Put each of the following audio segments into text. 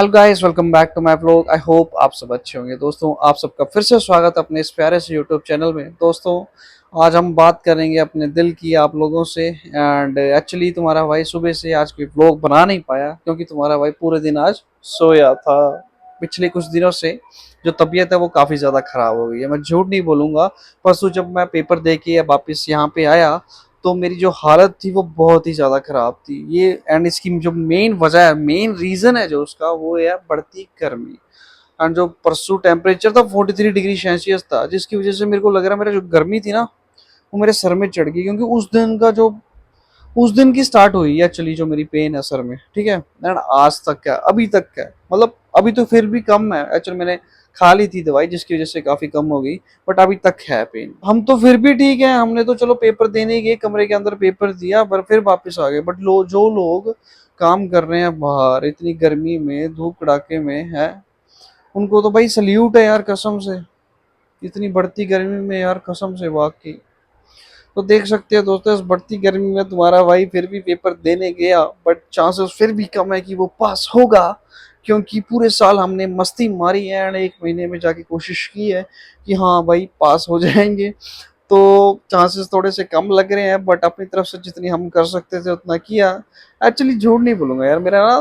Hello guys, welcome back to my blog. I hope आप सब अच्छे होंगे। दोस्तों, आप सबका फिर से स्वागत है अपने इस प्यारे से यूट्यूब चैनल में। दोस्तों, आज हम बात करेंगे अपने दिल की आप लोगों से। एंड एक्चुअली तुम्हारा भाई सुबह से आज कोई ब्लॉग बना नहीं पाया क्योंकि तुम्हारा भाई पूरे दिन आज सोया था। पिछले कुछ दिनों से जो तबीयत है वो काफ़ी ज़्यादा ख़राब हो गई है। मैं झूठ नहीं बोलूँगा। परसों जब मैं पेपर दे के वापस यहाँ पे आया तो मेरी जो हालत थी वो बहुत ही ज़्यादा ख़राब थी। ये एंड इसकी जो मेन वजह है, मेन रीज़न है जो उसका, वो है बढ़ती गर्मी। एंड जो परसों टेम्परेचर था 43 डिग्री सेल्सियस था, जिसकी वजह से मेरे को लग रहा है मेरा जो गर्मी थी ना वो मेरे सर में चढ़ गई। क्योंकि उस दिन की स्टार्ट हुई है एक्चुअली जो मेरी पेन है सर में, ठीक है। एंड आज तक है, अभी तक है, मतलब अभी तो फिर भी कम है। एक्चुअली मैंने खा ली थी दवाई जिसकी वजह से काफी कम हो गई, बट अभी तक है पेन। हम तो फिर भी ठीक है, हमने तो चलो पेपर देने गए, कमरे के अंदर पेपर दिया, पर फिर वापस आ गए। बट जो लोग काम कर रहे हैं बाहर इतनी गर्मी में, धूप कड़ाके में है, उनको तो भाई सल्यूट है यार, कसम से। इतनी बढ़ती गर्मी में यार, कसम से वाकई। तो देख सकते हैं दोस्तों, इस बढ़ती गर्मी में तुम्हारा भाई फिर भी पेपर देने गया, बट चांसेस फिर भी कम है कि वो पास होगा। क्योंकि पूरे साल हमने मस्ती मारी है एंड एक महीने में जाके कोशिश की है कि हाँ भाई पास हो जाएंगे। तो चांसेस थोड़े से कम लग रहे हैं, बट अपनी तरफ से जितनी हम कर सकते थे उतना किया। एक्चुअली झूठ नहीं बोलूंगा यार, मेरा ना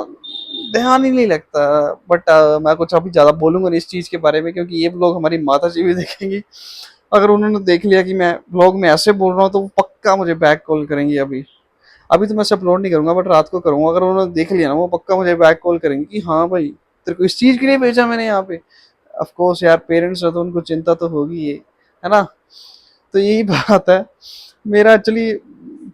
ध्यान ही नहीं लगता। बट मैं कुछ अभी ज्यादा बोलूंगा नहीं इस चीज के बारे में, क्योंकि ये लोग हमारी माता जी भी देखेंगी। अगर उन्होंने देख लिया कि मैं व्लॉग में ऐसे बोल रहा हूँ तो वो पक्का मुझे बैक कॉल करेंगी। अभी अभी तो मैं इसे अपलोड नहीं करूंगा, बट रात को करूंगा। अगर उन्होंने देख लिया ना, वो पक्का मुझे बैक कॉल करेंगी कि हाँ भाई, तेरे को इस चीज के लिए भेजा मैंने यहाँ पे। ऑफ कोर्स यार, पेरेंट्स है तो उनको चिंता तो होगी, ये है ना। तो यही बात है। मेरा एक्चुअली,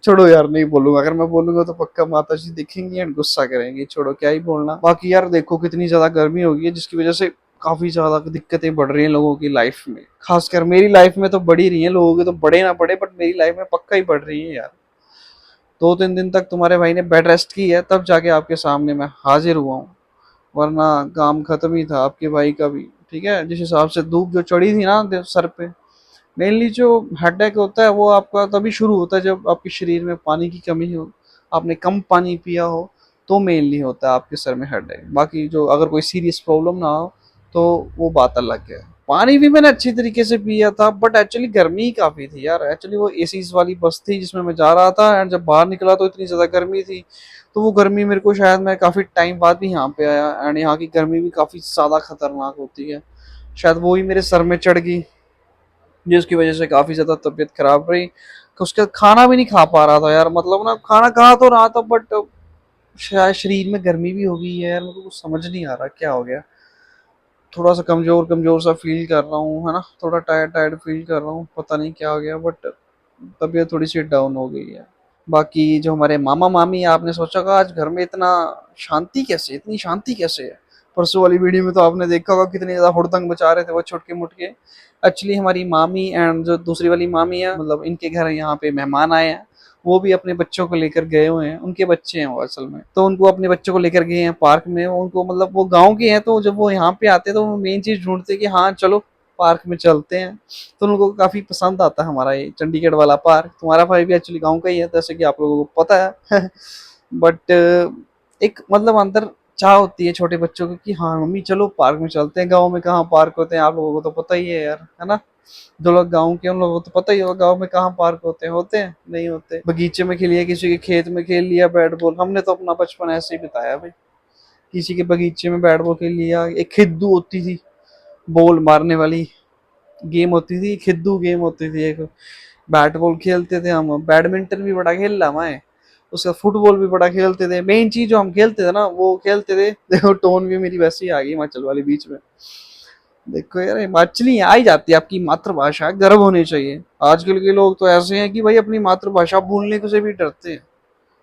छोड़ो यार, नहीं बोलूंगा। अगर मैं बोलूंगा तो पक्का माता जी देखेंगी एंड गुस्सा करेंगी। छोड़ो, क्या ही बोलना। बाकी यार देखो, कितनी ज्यादा गर्मी हो गई है जिसकी वजह से काफी ज्यादा दिक्कतें बढ़ रही हैं लोगों की लाइफ में। खासकर मेरी लाइफ में तो बढ़ ही रही है, लोगों की तो बढ़े ना बढ़े, बट मेरी लाइफ में पक्का ही बढ़ रही है यार। 2-3 दिन तक तुम्हारे भाई ने बेड रेस्ट की है, तब जाके आपके सामने मैं हाजिर हुआ हूँ। वरना काम खत्म ही था आपके भाई का भी। ठीक है, जिस हिसाब से धूप जो चढ़ी थी ना सर पे। मेनली जो हेडेक होता है वो आपका तभी शुरू होता है जब आपके शरीर में पानी की कमी हो, आपने कम पानी पिया हो, तो मेनली होता है आपके सर में हेडेक। बाकी जो अगर कोई सीरियस प्रॉब्लम ना हो तो वो बात अलग है। पानी भी मैंने अच्छी तरीके से पिया था, बट एक्चुअली गर्मी ही काफी थी यार। एक्चुअली वो एसी वाली बस थी जिसमें मैं जा रहा था, एंड जब बाहर निकला तो इतनी ज्यादा गर्मी थी। तो वो गर्मी मेरे को, शायद मैं काफी टाइम बाद भी यहाँ पे आया, एंड यहाँ की गर्मी भी काफी ज्यादा खतरनाक होती है। शायद वो ही मेरे सर में चढ़ गई, जिसकी वजह से काफी ज्यादा तबीयत खराब रही। उसका खाना भी नहीं खा पा रहा था यार, मतलब ना, खाना खा तो रहा था बट शायद शरीर में गर्मी भी हो गई है यार। मेरे को कुछ समझ नहीं आ रहा क्या हो गया। थोड़ा सा कमजोर कमजोर सा फील कर रहा हूँ, है ना। थोड़ा टायर्ड टायर्ड फील कर रहा हूँ, पता नहीं क्या हो गया, बट तबीयत थोड़ी सी डाउन हो गई है। बाकी जो हमारे मामा मामी है, आपने सोचा होगा आज घर में इतना शांति कैसे, इतनी शांति कैसे है। परसों वाली वीडियो में तो आपने देखा होगा कितने ज्यादा हुड़दंग मचा रहे थे वो छुटके मुटके। एक्चुअली हमारी मामी एंड जो दूसरी वाली मामी है, मतलब इनके घर यहाँ पे मेहमान आए हैं। वो भी अपने बच्चों को लेकर गए हुए हैं, उनके बच्चे हैं वो असल में, तो उनको अपने बच्चों को लेकर गए हैं पार्क में। उनको मतलब वो गाँव के हैं, तो जब वो यहाँ पे आते हैं तो वो मेन चीज ढूंढते हैं कि हाँ चलो पार्क में चलते हैं। तो उनको काफी पसंद आता है हमारा ये चंडीगढ़ वाला पार्क। तुम्हारा भाई भी एक्चुअली गांव का ही है, जैसे कि आप लोगों को पता है। बट एक मतलब अंदर चाह होती है छोटे बच्चों को कि हाँ मम्मी चलो पार्क में चलते हैं। गांव में कहाँ पार्क होते हैं, आप लोगों को तो पता ही है यार, है ना। जो लोग गाँव के, उन लोगों को तो पता ही होगा गाँव में कहाँ पार्क होते हैं, नहीं होते। बगीचे में खेलिए, किसी के खेत में खेल लिया बैट बॉल। हमने तो अपना बचपन ऐसे ही बिताया भाई। किसी के बगीचे में बैट बॉल खेल लिया। एक खिद्दू होती थी, बॉल मारने वाली गेम होती थी, खिद्दू गेम होती थी एक। बैट बॉल खेलते थे हम, बैडमिंटन भी बड़ा खेल रहा मैं। उसका फुटबॉल भी बड़ा खेलते थे। मेन चीज जो हम खेलते थे ना वो खेलते थे, देखो टोन भी मेरी वैसी आ गई हिमाचल वाली बीच में। देखो यार, हिमाचली आ ही जाती है, आपकी मातृभाषा, गर्व होने चाहिए। आजकल के लोग तो ऐसे हैं कि भाई अपनी मातृभाषा भूलने को से भी डरते हैं।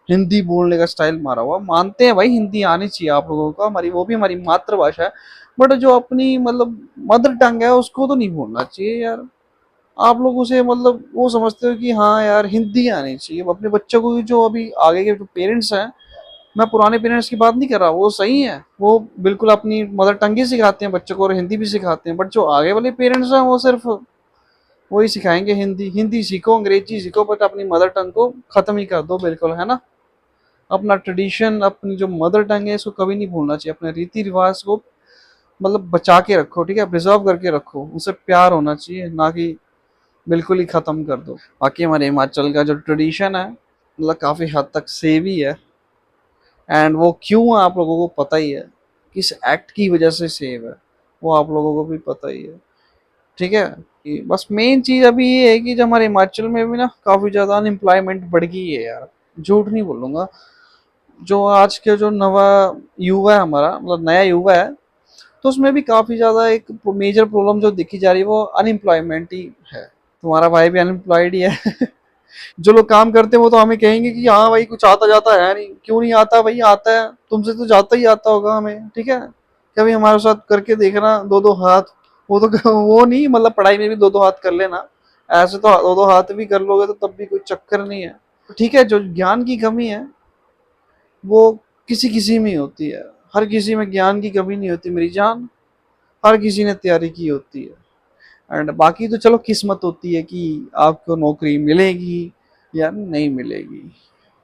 हिंदी बोलने का स्टाइल मारा हुआ, मानते हैं भाई हिंदी आनी चाहिए आप लोगों को, हमारी वो भी हमारी मातृभाषा है। बट जो अपनी मतलब मदर टंग है उसको तो नहीं भूलना चाहिए यार। आप लोग उसे मतलब वो समझते हो कि हाँ यार हिंदी आनी चाहिए अपने बच्चों को। जो अभी आगे के जो पेरेंट्स हैं, मैं पुराने पेरेंट्स की बात नहीं कर रहा, वो सही है, वो बिल्कुल अपनी मदर टंग ही सिखाते हैं बच्चों को और हिंदी भी सिखाते हैं। बट जो आगे वाले पेरेंट्स हैं वो सिर्फ वही सिखाएंगे, हिंदी हिंदी सीखो, अंग्रेजी सीखो, बट अपनी मदर टंग को खत्म ही कर दो बिल्कुल, है ना। अपना ट्रेडिशन, अपनी जो मदर टंग है, इसको कभी नहीं भूलना चाहिए। अपने रीति रिवाज को मतलब बचा के रखो, ठीक है, प्रिजर्व करके रखो, उनसे प्यार होना चाहिए, ना कि बिल्कुल ही खत्म कर दो। बाकी हमारे हिमाचल का जो ट्रेडिशन है मतलब काफी हद तक सेवी है, एंड वो क्यों है आप लोगों को पता ही है, किस एक्ट की वजह से सेव है वो आप लोगों को भी पता ही है, ठीक है। बस मेन चीज अभी ये है कि जो हमारे हिमाचल में भी ना काफी ज्यादा अनएम्प्लॉयमेंट बढ़ गई है यार, झूठ नहीं बोलूंगा। जो आज के जो नवा युवा है हमारा, मतलब नया युवा है, तो उसमें भी काफी ज्यादा एक मेजर प्रॉब्लम जो दिखी जा रही है वो अनएम्प्लॉयमेंट ही है। तुम्हारा भाई भी अनएम्प्लॉयड ही है। जो लोग काम करते हैं वो तो हमें कहेंगे कि हाँ भाई कुछ आता जाता है नहीं, क्यों नहीं आता भाई, आता है, तुमसे तो जाता ही आता होगा हमें, ठीक है। कभी हमारे साथ करके देखना दो दो हाथ, वो तो वो नहीं, मतलब पढ़ाई में भी दो दो हाथ कर लेना, ऐसे तो दो दो हाथ भी कर लोगे तो तब भी कोई चक्कर नहीं है, ठीक है। जो ज्ञान की कमी है वो किसी किसी में होती है, हर किसी में ज्ञान की कमी नहीं होती मेरी जान, हर किसी ने तैयारी की होती है। एंड बाकी तो चलो किस्मत होती है कि आपको नौकरी मिलेगी या नहीं मिलेगी,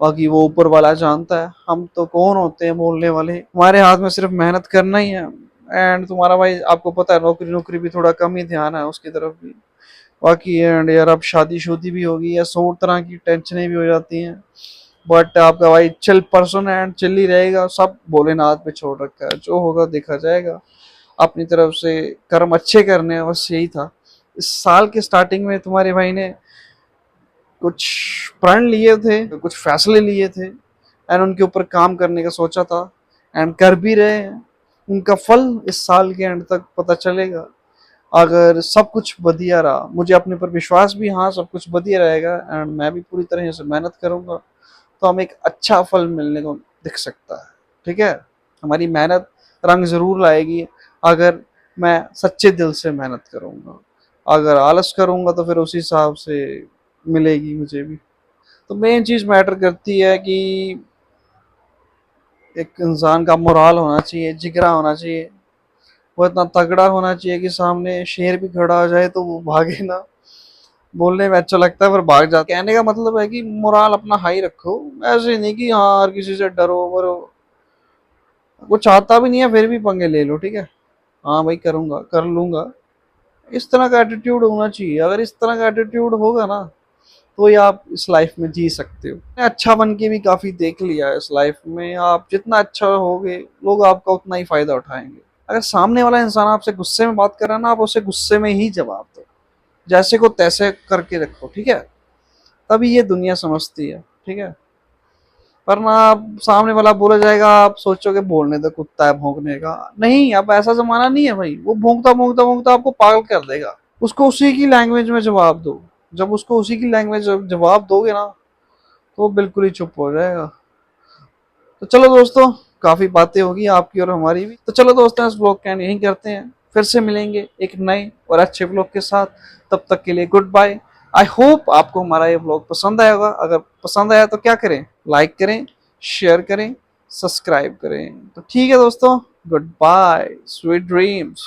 बाकी वो ऊपर वाला जानता है, हम तो कौन होते हैं बोलने वाले, हमारे हाथ में सिर्फ मेहनत करना ही है। एंड तुम्हारा भाई आपको पता है नौकरी नौकरी भी थोड़ा कम ही ध्यान है उसकी तरफ भी। बाकी एंड यार अब शादी शुदी भी होगी या 100 तरह की टेंशनें भी हो जाती हैं, बट आपका भाई चिल पर्सन है एंड चिल ही रहेगा, सब भोलेनाथ पे छोड़ रखा है, जो होगा देखा जाएगा। अपनी तरफ से कर्म अच्छे करने हैं, बस यही था। इस साल के स्टार्टिंग में तुम्हारे भाई ने कुछ प्रण लिए थे, कुछ फैसले लिए थे, एंड उनके ऊपर काम करने का सोचा था, एंड कर भी रहे हैं। उनका फल इस साल के एंड तक पता चलेगा, अगर सब कुछ बढ़िया रहा। मुझे अपने पर विश्वास भी, हाँ सब कुछ बढ़िया रहेगा, एंड मैं भी पूरी तरह से मेहनत करूंगा, तो हमें एक अच्छा फल मिलने को दिख सकता है, ठीक है। हमारी मेहनत रंग जरूर लाएगी, अगर मैं सच्चे दिल से मेहनत करूंगा। अगर आलस करूंगा तो फिर उसी हिसाब से मिलेगी मुझे भी। तो मेन चीज मैटर करती है कि एक इंसान का मोराल होना चाहिए, जिगरा होना चाहिए, वो इतना तगड़ा होना चाहिए कि सामने शेर भी खड़ा हो जाए तो वो भागे ना। बोलने में अच्छा लगता है पर भाग जाता, कहने का मतलब है कि मोराल अपना हाई रखो, ऐसे नहीं कि हाँ हर किसी से डरो वरो, वो चाहता भी नहीं है फिर भी पंगे ले लो, ठीक है। हाँ भाई करूंगा कर लूंगा, इस तरह का एटीट्यूड होना चाहिए। अगर इस तरह का एटीट्यूड होगा ना तो ही आप इस लाइफ में जी सकते हो। अच्छा बन के भी काफी देख लिया है इस लाइफ में, आप जितना अच्छा होगे लोग आपका उतना ही फायदा उठाएंगे। अगर सामने वाला इंसान आपसे गुस्से में बात कर रहा है ना, आप उसे गुस्से में ही जवाब दो, जैसे को तैसे करके रखो, ठीक है। तभी ये दुनिया समझती है, ठीक है। वरना आप सामने वाला बोला जाएगा, आप सोचोगे बोलने दो, कुत्ता है भौंकने का, नहीं, अब ऐसा जमाना नहीं है भाई, वो भौंकता भौंकता भौंकता आपको पागल कर देगा। उसको उसी की लैंग्वेज में जवाब दो, जब उसको उसी की लैंग्वेज जवाब दोगे ना तो वो बिल्कुल ही चुप हो जाएगा। तो चलो दोस्तों, काफी बातें होगी आपकी और हमारी भी, तो चलो दोस्तों इस ब्लॉग का यहीं करते हैं, फिर से मिलेंगे एक नए और अच्छे ब्लॉग के साथ। तब तक के लिए गुड बाय। आई होप आपको हमारा ये ब्लॉग पसंद आया होगा, अगर पसंद आया तो क्या करें, लाइक करें, शेयर करें, सब्सक्राइब करें। तो ठीक है दोस्तों, गुड बाय, स्वीट ड्रीम्स।